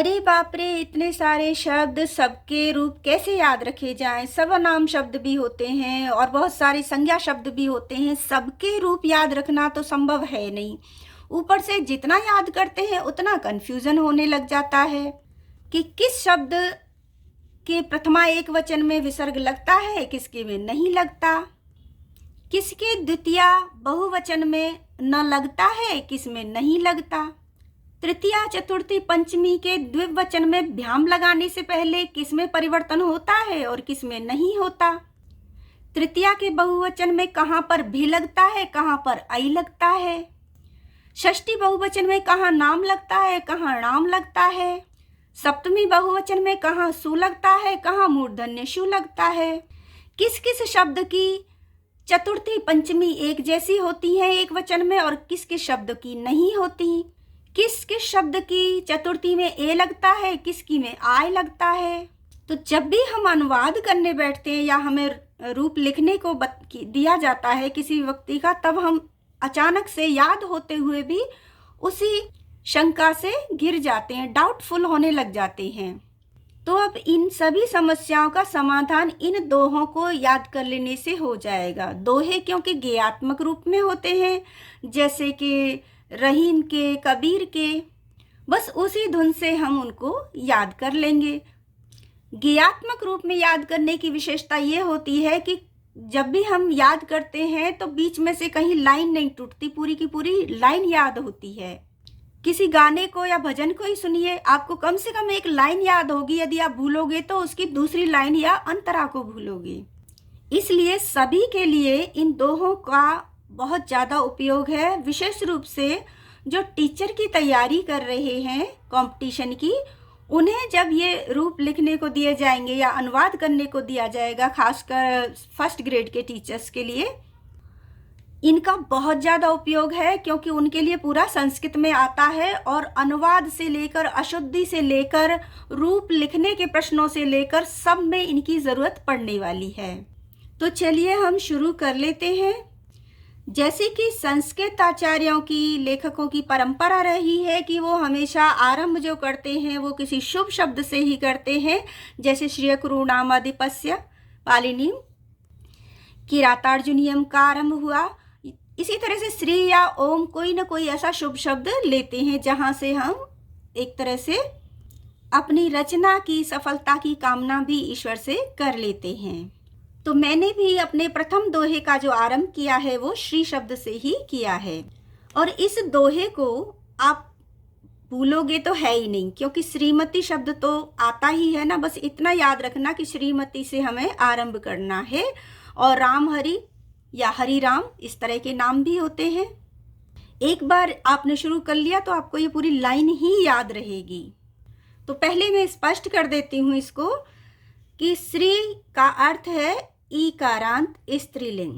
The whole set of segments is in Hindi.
अरे बाप रे, इतने सारे शब्द, सबके रूप कैसे याद रखे जाएं। सर्वनाम शब्द भी होते हैं और बहुत सारे संज्ञा शब्द भी होते हैं। सबके रूप याद रखना तो संभव है नहीं। ऊपर से जितना याद करते हैं उतना कंफ्यूजन होने लग जाता है कि किस शब्द के प्रथमा एक वचन में विसर्ग लगता है, किसके में नहीं लगता, किसके द्वितीया बहुवचन में न लगता है, किस में नहीं लगता, तृतीया चतुर्थी पंचमी के द्विवचन में भ्याम लगाने से पहले किस में परिवर्तन होता है और किस में नहीं होता, तृतीया के बहुवचन में कहाँ पर भी लगता है, कहाँ पर आई लगता है, षष्ठी बहुवचन में कहाँ नाम लगता है, कहाँ नाम लगता है, सप्तमी बहुवचन में कहाँ सु लगता है, कहाँ मूर्धन्य शु लगता है, किस किस शब्द की चतुर्थी पंचमी एक जैसी होती है एक वचन में और किस किस शब्द की नहीं होती, किस किस शब्द की चतुर्थी में ए लगता है, किसकी में आय लगता है। तो जब भी हम अनुवाद करने बैठते हैं या हमें रूप लिखने को दिया जाता है किसी व्यक्ति का, तब हम अचानक से याद होते हुए भी उसी शंका से घिर जाते हैं, डाउटफुल होने लग जाते हैं। तो अब इन सभी समस्याओं का समाधान इन दोहों को याद कर लेने से हो जाएगा। दोहे क्योंकि गेयात्मक रूप में होते हैं, जैसे कि रहीम के, कबीर के, बस उसी धुन से हम उनको याद कर लेंगे। गेयात्मक रूप में याद करने की विशेषता ये होती है कि जब भी हम याद करते हैं तो बीच में से कहीं लाइन नहीं टूटती, पूरी की पूरी लाइन याद होती है। किसी गाने को या भजन को ही सुनिए, आपको कम से कम एक लाइन याद होगी। यदि आप भूलोगे तो उसकी दूसरी लाइन या अंतरा को भूलोगे। इसलिए सभी के लिए इन दोहों का बहुत ज़्यादा उपयोग है। विशेष रूप से जो टीचर की तैयारी कर रहे हैं कंपटीशन की, उन्हें जब ये रूप लिखने को दिए जाएंगे या अनुवाद करने को दिया जाएगा, खासकर फर्स्ट ग्रेड के टीचर्स के लिए, इनका बहुत ज़्यादा उपयोग है, क्योंकि उनके लिए पूरा संस्कृत में आता है और अनुवाद से लेकर अशुद्धि से लेकर रूप लिखने के प्रश्नों से लेकर सब में इनकी ज़रूरत पड़ने वाली है। तो चलिए हम शुरू कर लेते हैं। जैसे कि संस्कृत आचार्यों की, लेखकों की परंपरा रही है कि वो हमेशा आरंभ जो करते हैं वो किसी शुभ शब्द से ही करते हैं, जैसे श्रियकुरुनामादिपस्य पालिनीम, किरातार्जुनीयम का आरंभ हुआ। इसी तरह से श्री या ओम कोई ना कोई ऐसा शुभ शब्द लेते हैं जहाँ से हम एक तरह से अपनी रचना की सफलता की कामना भी ईश्वर से कर लेते हैं। तो मैंने भी अपने प्रथम दोहे का जो आरंभ किया है वो श्री शब्द से ही किया है, और इस दोहे को आप भूलोगे तो है ही नहीं, क्योंकि श्रीमती शब्द तो आता ही है ना। बस इतना याद रखना कि श्रीमती से हमें आरंभ करना है। और राम हरि या हरि राम, इस तरह के नाम भी होते हैं। एक बार आपने शुरू कर लिया तो आपको ये पूरी लाइन ही याद रहेगी। तो पहले मैं स्पष्ट कर देती हूँ इसको कि श्री का अर्थ है ईकारांत स्त्रीलिंग।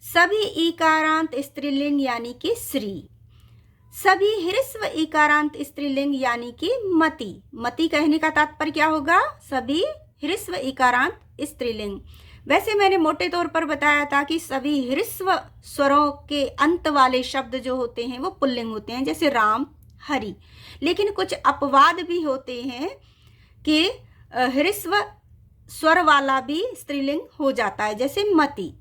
सभी ईकारांत स्त्रीलिंग यानी कि श्री, सभी ह्रस्व ईकारांत स्त्रीलिंग यानी कि मति। मति कहने का तात्पर्य क्या होगा? सभी ह्रस्व ईकारांत स्त्रीलिंग। वैसे मैंने मोटे तौर पर बताया था कि सभी ह्रस्व स्वरों के अंत वाले शब्द जो होते हैं वो पुल्लिंग होते हैं, जैसे राम, हरि। लेकिन कुछ अपवाद भी होते हैं कि ह्रस्व स्वर वाला भी स्त्रीलिंग हो जाता है, जैसे मति,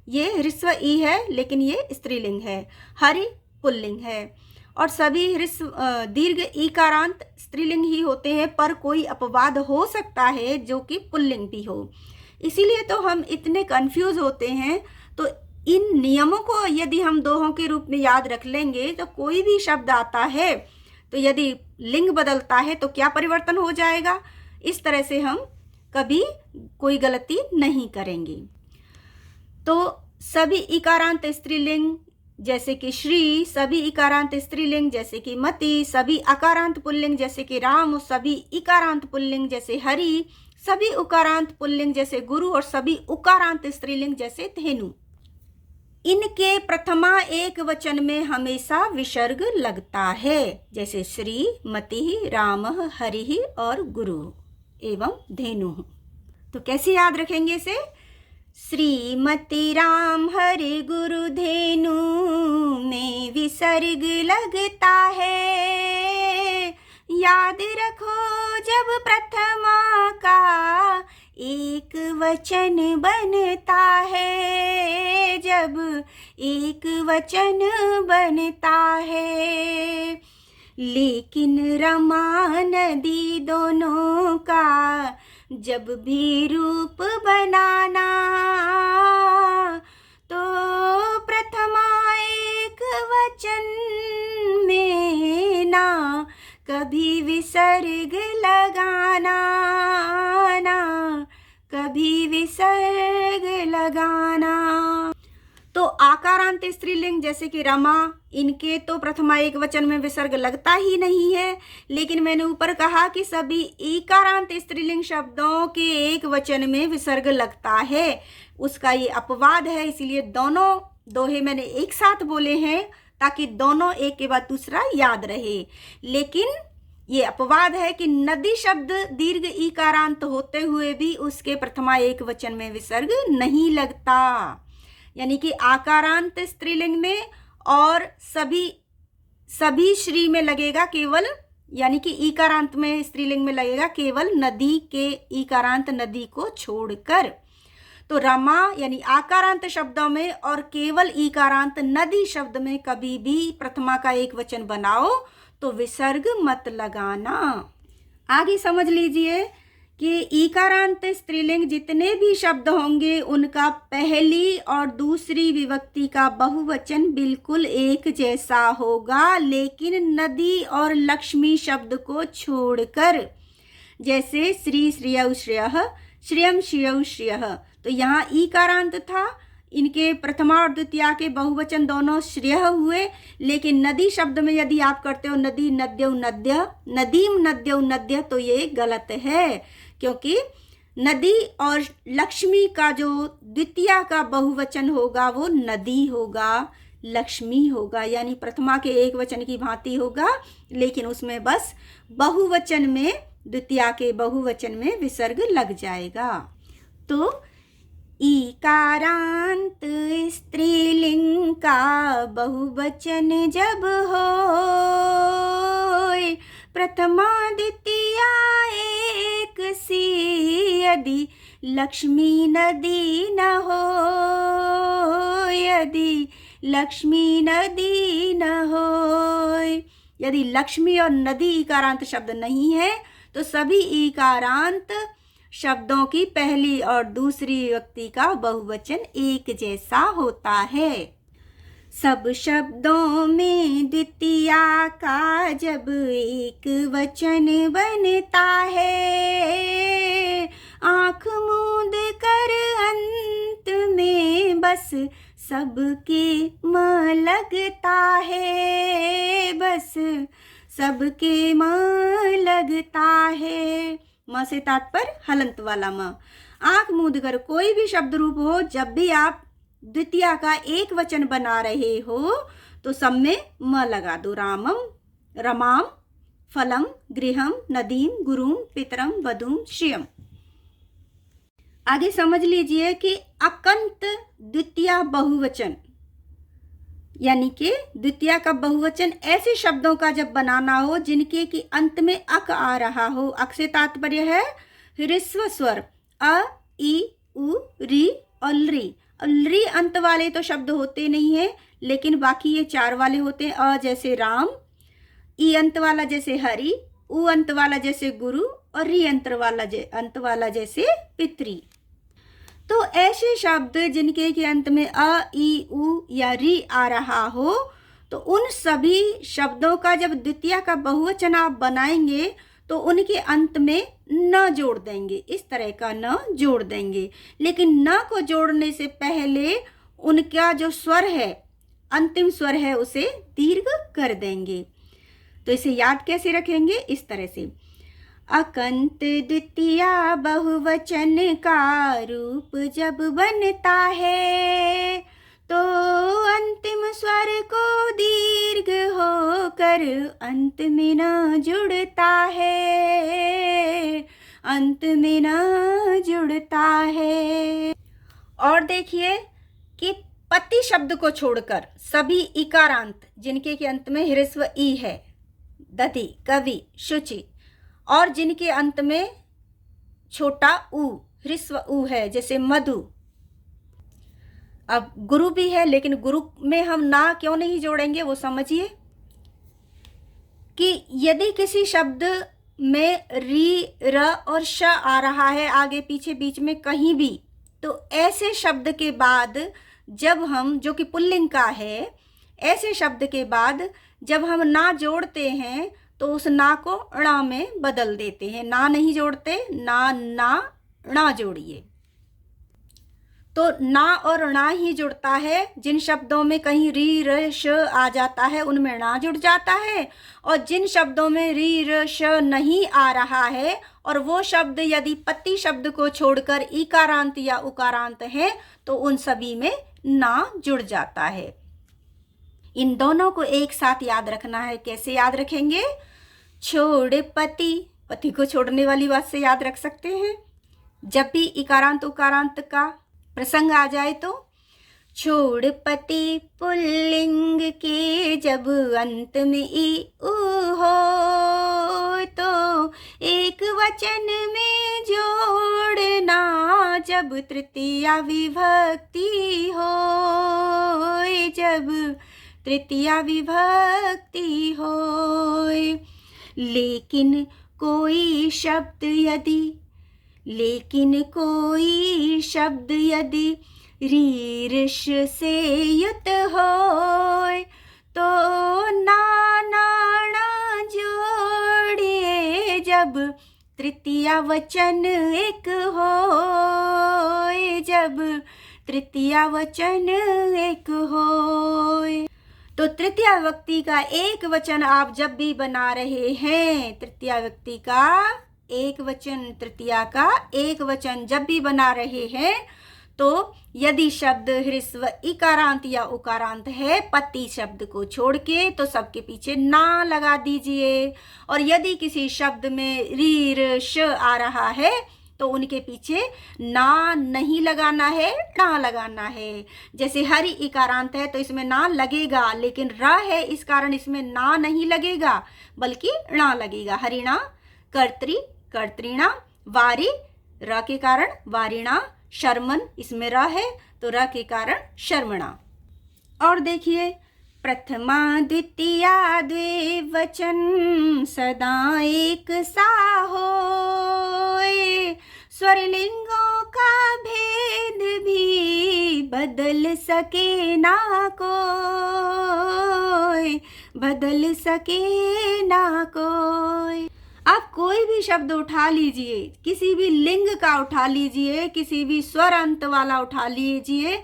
ये ह्रस्व ई है लेकिन ये स्त्रीलिंग है। हरि पुल्लिंग है। और सभी ह्रस्व दीर्घ ईकारांत स्त्रीलिंग ही होते हैं, पर कोई अपवाद हो सकता है जो कि पुल्लिंग भी हो। इसीलिए तो हम इतने कंफ्यूज होते हैं। तो इन नियमों को यदि हम दोहों के रूप में याद रख लेंगे तो कोई भी शब्द आता है तो यदि लिंग बदलता है तो क्या परिवर्तन हो जाएगा, इस तरह से हम कभी कोई गलती नहीं करेंगे। तो सभी इकारांत स्त्रीलिंग जैसे कि श्री, सभी इकारांत स्त्रीलिंग जैसे कि मति, सभी अकारांत पुल्लिंग जैसे कि राम, सभी इकारांत पुल्लिंग जैसे हरि, सभी उकारांत पुल्लिंग जैसे गुरु और सभी उकारांत स्त्रीलिंग जैसे धेनु। इनके प्रथमा एक वचन में हमेशा विसर्ग लगता है, जैसे श्री, मति, राम, हरि और गुरु एवं धेनु। तो कैसे याद रखेंगे इसे? श्रीमती राम हरि गुरु धेनु में विसर्ग लगता है, याद रखो वचन बनता है, जब एक वचन बनता है। लेकिन रमा नदी दोनों का जब भी रूप बनाना, तो प्रथमा एक वचन में ना कभी विसर्ग लगाना, ना कभी विसर्ग लगाना। तो आकारांत स्त्रीलिंग जैसे कि रमा, इनके तो प्रथमा एक वचन में विसर्ग लगता ही नहीं है। लेकिन मैंने ऊपर कहा कि सभी ईकारांत स्त्रीलिंग शब्दों के एक वचन में विसर्ग लगता है, उसका ये अपवाद है। इसलिए दोनों दोहे मैंने एक साथ बोले हैं ताकि दोनों एक के बाद दूसरा याद रहे। लेकिन ये अपवाद है कि नदी शब्द दीर्घ ईकारांत होते हुए भी उसके प्रथमा एक वचन में विसर्ग नहीं लगता। यानी कि आकारांत स्त्रीलिंग में और सभी श्री में लगेगा केवल, यानी कि ईकारांत में स्त्रीलिंग में लगेगा केवल नदी के ईकारांत नदी को छोड़कर। तो रमा यानी आकारांत शब्दों में और केवल ईकारांत नदी शब्द में कभी भी प्रथमा का एक वचन बनाओ तो विसर्ग मत लगाना। आगे समझ लीजिए कि ईकारांत स्त्रीलिंग जितने भी शब्द होंगे उनका पहली और दूसरी विभक्ति का बहुवचन बिल्कुल एक जैसा होगा, लेकिन नदी और लक्ष्मी शब्द को छोड़कर। जैसे श्री श्रियौ श्रियः, श्रियम श्रियौ श्रियः, तो यहाँ ईकारांत था, इनके प्रथमा और द्वितीया के बहुवचन दोनों श्रेय हुए। लेकिन नदी शब्द में यदि आप करते हो नदी नद्यौ नद्य, नदीम नद्यौ नद्य, तो ये गलत है, क्योंकि नदी और लक्ष्मी का जो द्वितीया का बहुवचन होगा वो नदी होगा, लक्ष्मी होगा, यानी प्रथमा के एक वचन की भांति होगा, लेकिन उसमें बस बहुवचन में द्वितीया के बहुवचन में विसर्ग लग जाएगा। तो ईकारांत स्त्रीलिंग का बहुवचन जब हो, प्रथमा द्वितीया एक सी, यदि लक्ष्मी नदी न हो, यदि लक्ष्मी नदी न हो। यदि लक्ष्मी और नदी ईकारांत शब्द नहीं है तो सभी ईकारांत शब्दों की पहली और दूसरी विभक्ति का बहुवचन एक जैसा होता है। सब शब्दों में द्वितीया का जब एक वचन बनता है, आँख मूंद कर अंत में बस सबके म लगता है, बस सबके म लगता है। म से तात्पर्य हलंत वाला म। आंख मूंद कर कोई भी शब्द रूप हो, जब भी आप द्वितीया का एक वचन बना रहे हो तो सब में म लगा दो। रामम, रमाम, फलम, गृहम, नदीम, गुरुम, पितरम, वधूम, श्रियम। आगे समझ लीजिए कि अकंत द्वितीया बहुवचन, यानी कि द्वितीया का बहुवचन ऐसे शब्दों का जब बनाना हो जिनके कि अंत में अक आ रहा हो। अक से तात्पर्य है ह्रस्व स्वर, अ, ई, उ, री और ली। री अंत वाले तो शब्द होते नहीं है, लेकिन बाकी ये चार वाले होते हैं। अ जैसे राम, ई अंत वाला जैसे हरि, उ अंत वाला जैसे गुरु और री अंत वाला जैसे पितरी। तो ऐसे शब्द जिनके के अंत में अ, ई, उ या री आ रहा हो, तो उन सभी शब्दों का जब द्वितीया का बहुवचन आप बनाएंगे तो उनके अंत में न जोड़ देंगे। इस तरह का न जोड़ देंगे, लेकिन न को जोड़ने से पहले उनका जो स्वर है, अंतिम स्वर है, उसे दीर्घ कर देंगे। तो इसे याद कैसे रखेंगे? इस तरह से अकंत द्वितीया बहुवचन का रूप जब बनता है तो अंतिम स्वर को दीर्घ होकर अंत में न जुड़ता है, अंत में न जुड़ता है। और देखिए कि पति शब्द को छोड़कर सभी इकारांत जिनके के अंत में ह्रस्व ई है, दधि, कवि, शुचि, और जिनके अंत में छोटा उ ह्रस्व उ है, जैसे मधु। अब गुरु भी है, लेकिन गुरु में हम ना क्यों नहीं जोड़ेंगे वो समझिए कि यदि किसी शब्द में री, र और श आ रहा है आगे पीछे बीच में कहीं भी, तो ऐसे शब्द के बाद जब हम, जो कि पुल्लिंग का है, ऐसे शब्द के बाद जब हम ना जोड़ते हैं तो उस ना को णा में बदल देते हैं। ना नहीं जोड़ते, ना जोड़िए। तो ना और णा ही जुड़ता है। जिन शब्दों में कहीं री, र, श आ जाता है उनमें ना जुड़ जाता है, और जिन शब्दों में री, र, श नहीं आ रहा है और वो शब्द यदि पति शब्द को छोड़कर इकारांत या उकारांत है तो उन सभी में ना जुड़ जाता है। इन दोनों को एक साथ याद रखना है। कैसे याद रखेंगे? छोड़ पति, पति को छोड़ने वाली बात से याद रख सकते हैं। जब भी इकारांत उकारांत का प्रसंग आ जाए तो छोड़ पति पुल्लिंग के जब अंत में ई उ हो, तो एक वचन में जोड़ना जब तृतीया विभक्ति हो, जब तृतीया विभक्ति हो। लेकिन कोई शब्द यदि रीर्ष से युत हो तो ना जोड़िए जब तृतीया वचन एक हो, जब तृतीया वचन एक हो। तो तृतीया व्यक्ति का एक वचन आप जब भी बना रहे हैं, तृतीया व्यक्ति का एक वचन, तृतीया का एक वचन जब भी बना रहे हैं, तो यदि शब्द ह्रस्व इकारांत या उकारांत है पति शब्द को छोड़ के, तो सबके पीछे ना लगा दीजिए। और यदि किसी शब्द में री, र, श आ रहा है तो उनके पीछे ना नहीं लगाना है, ना लगाना है। जैसे हरि इकारांत है तो इसमें ना लगेगा, लेकिन र है इस कारण इसमें ना नहीं लगेगा बल्कि णा लगेगा। हरिणा, कर्तृ, कर्तृणा, वारी, र के कारण वारिणा, शर्मन, इसमें र है तो र के कारण शर्मणा। और देखिए, प्रथमा द्वितीया द्विवचन सदा एक सा होए, स्वरलिंगों का भेद भी बदल सके ना कोई, बदल सके ना कोई। आप कोई भी शब्द उठा लीजिए, किसी भी लिंग का उठा लीजिए, किसी भी स्वर अंत वाला उठा लीजिए,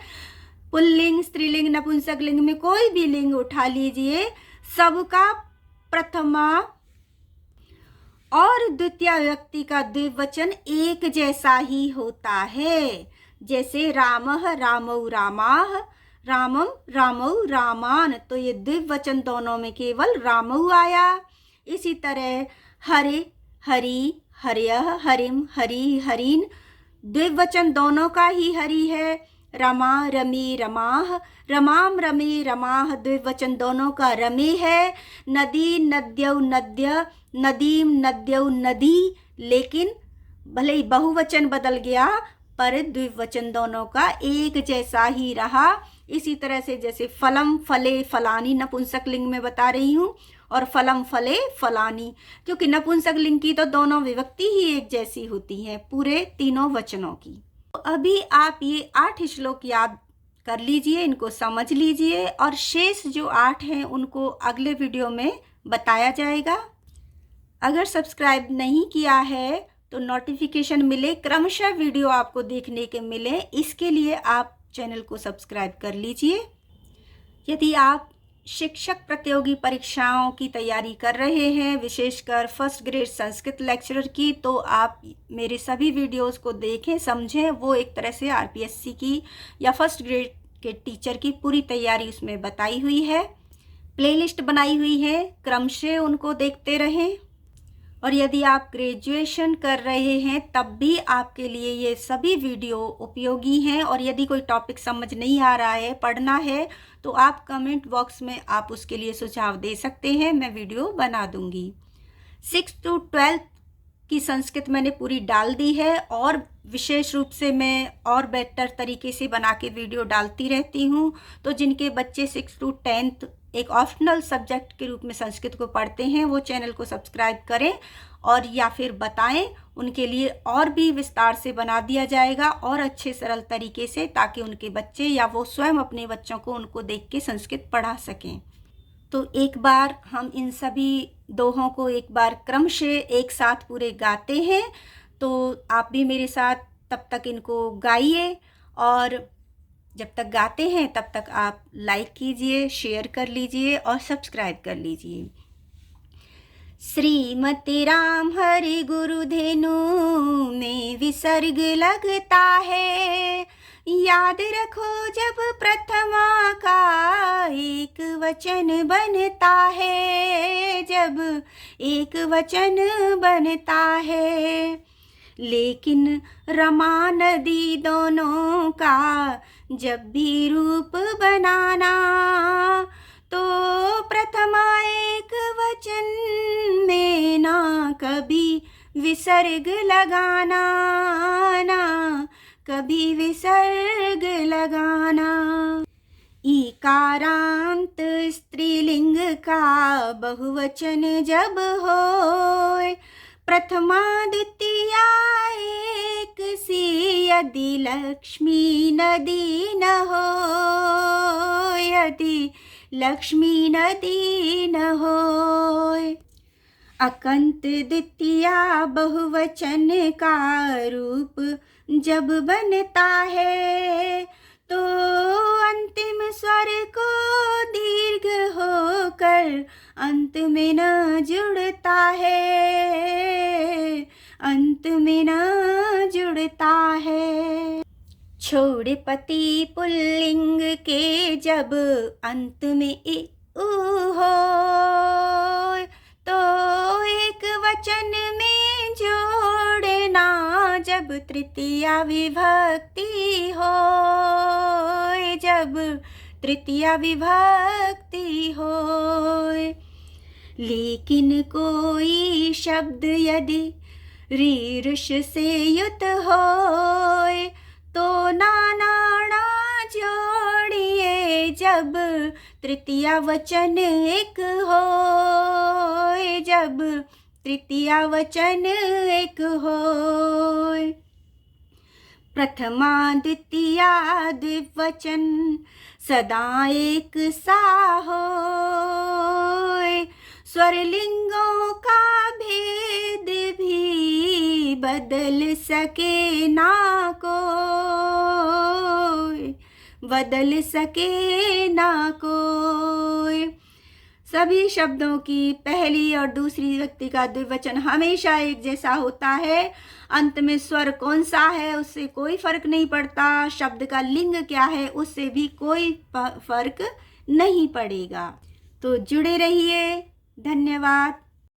पुल्लिंग, स्त्रीलिंग, नपुंसक लिंग में कोई भी लिंग उठा लीजिए, सबका प्रथमा और द्वितीय व्यक्ति का द्विवचन एक जैसा ही होता है। जैसे रामः, रामौ, रामाः, रामम, रामौ, रामान, तो ये द्विवचन दोनों में केवल रामौ आया। इसी तरह हरे, हरि, हर्यः, हरिम, हरि, हरिन, द्विवचन दोनों का ही हरि है। रमा, रमी, रमाः, रमाम, रमे, रमाः, द्विवचन दोनों का रमे है। नदी, नद्यौ, नद्य, नदीम, नद्यौ, नदी, लेकिन भले ही बहुवचन बदल गया पर द्विवचन दोनों का एक जैसा ही रहा। इसी तरह से जैसे फलम, फले, फलानी नपुंसक लिंग में बता रही हूँ, और फलम, फले, फलानी, क्योंकि नपुंसक लिंग की तो दोनों विभक्ति ही एक जैसी होती हैं पूरे तीनों वचनों की। तो अभी आप ये 8 श्लोक याद कर लीजिए, इनको समझ लीजिए, और शेष जो 8 हैं उनको अगले वीडियो में बताया जाएगा। अगर सब्सक्राइब नहीं किया है तो नोटिफिकेशन मिले, क्रमशः वीडियो आपको देखने के मिले, इसके लिए आप चैनल को सब्सक्राइब कर लीजिए। यदि आप शिक्षक प्रतियोगी परीक्षाओं की तैयारी कर रहे हैं, विशेषकर फर्स्ट ग्रेड संस्कृत लेक्चरर की, तो आप मेरे सभी वीडियोस को देखें, समझें। वो एक तरह से आरपीएससी की या फर्स्ट ग्रेड के टीचर की पूरी तैयारी उसमें बताई हुई है, प्लेलिस्ट बनाई हुई है, क्रमशः उनको देखते रहें। और यदि आप ग्रेजुएशन कर रहे हैं तब भी आपके लिए ये सभी वीडियो उपयोगी हैं। और यदि कोई टॉपिक समझ नहीं आ रहा है, पढ़ना है, तो आप कमेंट बॉक्स में आप उसके लिए सुझाव दे सकते हैं, मैं वीडियो बना दूंगी। 6th to 12th की संस्कृत मैंने पूरी डाल दी है और विशेष रूप से मैं और बेटर तरीके से बना के वीडियो डालती रहती हूँ। तो जिनके बच्चे 6 to 10th एक ऑप्शनल सब्जेक्ट के रूप में संस्कृत को पढ़ते हैं वो चैनल को सब्सक्राइब करें और या फिर बताएं, उनके लिए और भी विस्तार से बना दिया जाएगा और अच्छे सरल तरीके से, ताकि उनके बच्चे या वो स्वयं अपने बच्चों को उनको देख के संस्कृत पढ़ा सकें। तो एक बार हम इन सभी दोहों को एक बार क्रमशः एक साथ पूरे गाते हैं। तो आप भी मेरे साथ तब तक इनको गाइए और जब तक गाते हैं तब तक आप लाइक कीजिए, शेयर कर लीजिए और सब्सक्राइब कर लीजिए। श्रीमती राम हरि गुरुधेनु में विसर्ग लगता है, याद रखो जब प्रथमा का एक वचन बनता है, जब एक वचन बनता है। लेकिन रमा नदी दोनों का जब भी रूप बनाना, तो प्रथमा एक वचन में ना कभी विसर्ग लगाना, ना कभी विसर्ग लगाना। ईकारांत स्त्रीलिंग का बहुवचन जब होए, प्रथमा द्वितीया एक सी यदि लक्ष्मी नदी न हो, यदि लक्ष्मी नदी न हो। अकंत द्वितीया बहुवचन का रूप जब बनता है, तो अंतिम स्वर को दीर्घ होकर अंत में न जुड़ता है, अंत में न जुड़ता है। छोड़ पति पुल्लिंग के जब अंत में इ उ हो, तो एक वचन में जोड़ना जब तृतीया विभक्ति हो, जब तृतीया विभक्ति हो। लेकिन कोई शब्द यदि रीरुष से युत होए, तो नाना जोड़िए जब तृतीया वचन एक होए, जब तृतीया वचन एक होए। प्रथमा द्वितीया द्विवचन सदा एक सा होए, स्वरलिंगों का भेद भी बदल सके ना कोई, बदल सके ना कोई। सभी शब्दों की पहली और दूसरी व्यक्ति का द्विवचन हमेशा एक जैसा होता है। अंत में स्वर कौन सा है उससे कोई फर्क नहीं पड़ता, शब्द का लिंग क्या है उससे भी कोई फर्क नहीं पड़ेगा। तो जुड़े रहिए। धन्यवाद।